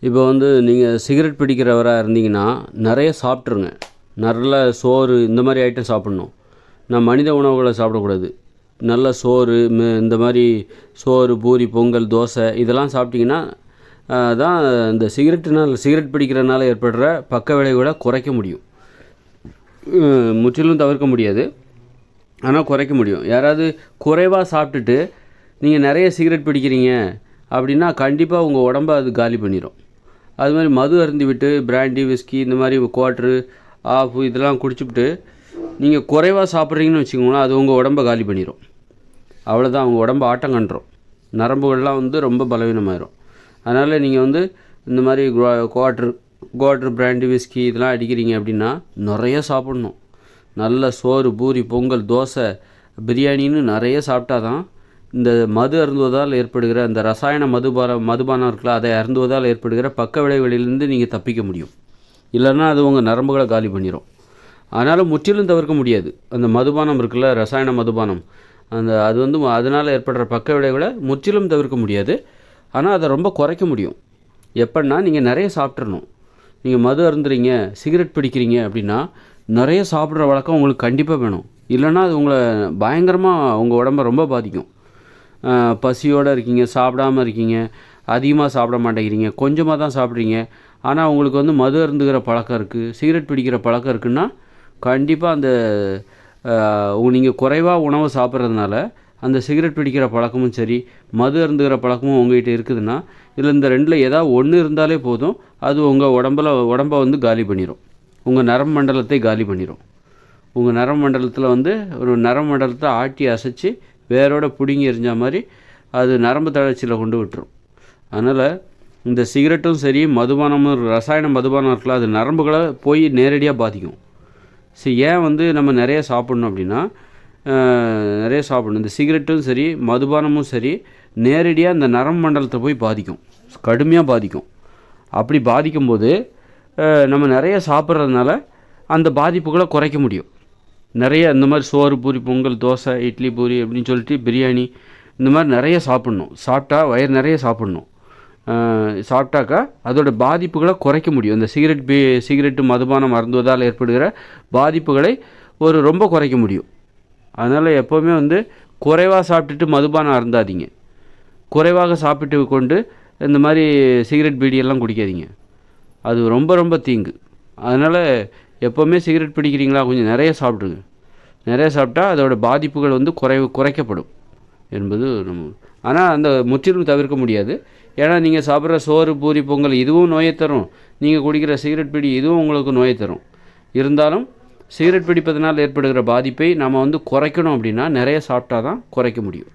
இப்போ வந்து நீங்கள் சிகரெட் பிடிக்கிறவராக இருந்தீங்கன்னா நிறைய சாப்பிட்ருங்க. நல்ல சோறு இந்த மாதிரி ஐட்டம் சாப்பிட்ணும். நான் மனித உணவுகளை சாப்பிடக்கூடாது. நல்ல சோறு இந்த மாதிரி சோறு, பூரி, பொங்கல், தோசை இதெல்லாம் சாப்பிட்டிங்கன்னா தான் இந்த சிகரெட் பிடிக்கிறதுனால ஏற்படுற பக்க விளைவுகளை குறைக்க முடியும். முற்றிலும் தவிர்க்க முடியாது, ஆனால் குறைக்க முடியும். யாராவது குறைவாக சாப்பிட்டுட்டு நீங்கள் நிறைய சிகரெட் பிடிக்கிறீங்க அப்படின்னா கண்டிப்பாக உங்கள் உடம்பை அது காலி பண்ணிடும். அது மாதிரி மது அருந்தி விட்டு பிராண்டி, விஸ்கி இந்த மாதிரி குவாட்ரு, ஆஃபு இதெல்லாம் குடிச்சுவிட்டு நீங்கள் குறைவாக சாப்பிட்றீங்கன்னு வச்சுக்கோங்களேன், அது உங்கள் உடம்பை காலி பண்ணிடும். அவ்வளோதான், உங்கள் உடம்பு ஆட்டம் கண்டுரும். நரம்புகள்லாம் வந்து ரொம்ப பலவீனமாயிரும். அதனால் நீங்கள் வந்து இந்த மாதிரி குவாட்ரு, பிராண்டி, விஸ்கி இதெல்லாம் அடிக்கிறீங்க அப்படின்னா நிறைய சாப்பிட்ணும். நல்ல சோறு, பூரி, பொங்கல், தோசை, பிரியாணின்னு நிறைய சாப்பிட்டா தான் இந்த மது அருந்துவதால் ஏற்படுகிற அந்த ரசாயன மதுபானம் இருக்குல்ல, அதை அருந்துவதால் ஏற்படுகிற பக்க விளைவுகளிலிருந்து நீங்கள் தப்பிக்க முடியும். இல்லைன்னா அது உங்கள் நரம்புகளை காலி பண்ணிடும். அதனால் முற்றிலும் தவிர்க்க முடியாது. அந்த மதுபானம் இருக்குல்ல, ரசாயன மதுபானம், அது வந்து அதனால் ஏற்படுற பக்க விளைவுகளை முற்றிலும் தவிர்க்க முடியாது. ஆனால் அதை ரொம்ப குறைக்க முடியும். எப்படின்னா நீங்கள் நிறைய சாப்பிட்றணும். நீங்கள் மது அருந்துறீங்க, சிகரெட் பிடிக்கிறீங்க அப்படின்னா நிறைய சாப்பிட்ற வழக்கம் உங்களுக்கு கண்டிப்பாக வேணும். இல்லைன்னா அது உங்களை பயங்கரமாக உங்கள் உடம்பை ரொம்ப பாதிக்கும். பசியோடு இருக்கீங்க, சாப்பிடாமல் இருக்கீங்க, அதிகமாக சாப்பிட மாட்டேங்கிறீங்க, கொஞ்சமாக தான் சாப்பிட்றீங்க, ஆனால் உங்களுக்கு வந்து மது அருந்துகிற பழக்கம் இருக்குது, சிகரெட் பிடிக்கிற பழக்கம் இருக்குன்னா கண்டிப்பாக அந்த நீங்கள் குறைவாக உணவு சாப்பிட்றதுனால அந்த சிகரெட் பிடிக்கிற பழக்கமும் சரி, மது அருந்துகிற பழக்கமும் உங்கள்கிட்ட இருக்குதுன்னா இதில் இந்த ரெண்டில் ஏதாவது ஒன்று இருந்தாலே போதும், அது உங்கள் உடம்பை வந்து காலி பண்ணிடும். உங்கள் நரம்பு மண்டலத்தை காலி பண்ணிடும். உங்கள் நரம்பு மண்டலத்தில் வந்து ஒரு நரம்பு மண்டலத்தை ஆட்டி அசைச்சு வேரோட பிடுங்கி எறிஞ்ச மாதிரி அது நரம்பு தளர்ச்சியில் கொண்டு விட்டுரும். அதனால் இந்த சிகரெட்டும் சரி, மதுபானமும் ரசாயன மதுபானம் இருக்கலாம், அது நரம்புகளை போய் நேரடியாக பாதிக்கும். ஏன் வந்து நம்ம நிறைய சாப்பிட்ணும் அப்படின்னா நிறைய சாப்பிடணும். இந்த சிகரெட்டும் சரி, மதுபானமும் சரி நேரடியாக இந்த நரம்பு மண்டலத்தை போய் பாதிக்கும், கடுமையாக பாதிக்கும். அப்படி பாதிக்கும்போது நம்ம நிறைய சாப்பிட்றதுனால அந்த பாதிப்புகளை குறைக்க முடியும். நிறைய இந்த மாதிரி சோறு, பூரி, பொங்கல், தோசை, இட்லி, பூரி அப்படின்னு சொல்லிட்டு பிரியாணி இந்த மாதிரி நிறைய சாப்பிட்ணும். சாப்பிட்டா வயிறு நிறைய சாப்பிட்ணும். சாப்பிட்டாக்கா அதோடய பாதிப்புகளை குறைக்க முடியும். இந்த சிகரெட்டு மதுபானம் அருந்துவதால் ஏற்படுகிற பாதிப்புகளை ரொம்ப குறைக்க முடியும். அதனால் எப்போவுமே வந்து குறைவாக சாப்பிட்டுட்டு மதுபானம் அருந்தாதீங்க. குறைவாக சாப்பிட்டு கொண்டு இந்த மாதிரி சிகரெட், பீடியெல்லாம் குடிக்காதீங்க. அது ரொம்ப ரொம்ப தீங்கு. அதனால் எப்போவுமே சிகரெட் பிடிக்கிறீங்களா, கொஞ்சம் நிறைய சாப்பிட்ருங்க. நிறைய சாப்பிட்டா அதோடய பாதிப்புகள் வந்து குறைக்கப்படும் என்பது ஆனால் அந்த முற்றிலும் தவிர்க்க முடியாது. ஏன்னா நீங்கள் சாப்பிட்ற சோறு, பூரி, பொங்கல் இதுவும் நோயை தரும். நீங்கள் குடிக்கிற சிகரெட் பிடி இதுவும் உங்களுக்கு நோயை தரும். இருந்தாலும் சிகரெட் பிடிப்பதனால் ஏற்படுகிற பாதிப்பை நம்ம வந்து குறைக்கணும் அப்படின்னா நிறைய சாப்பிட்டா தான் குறைக்க முடியும்.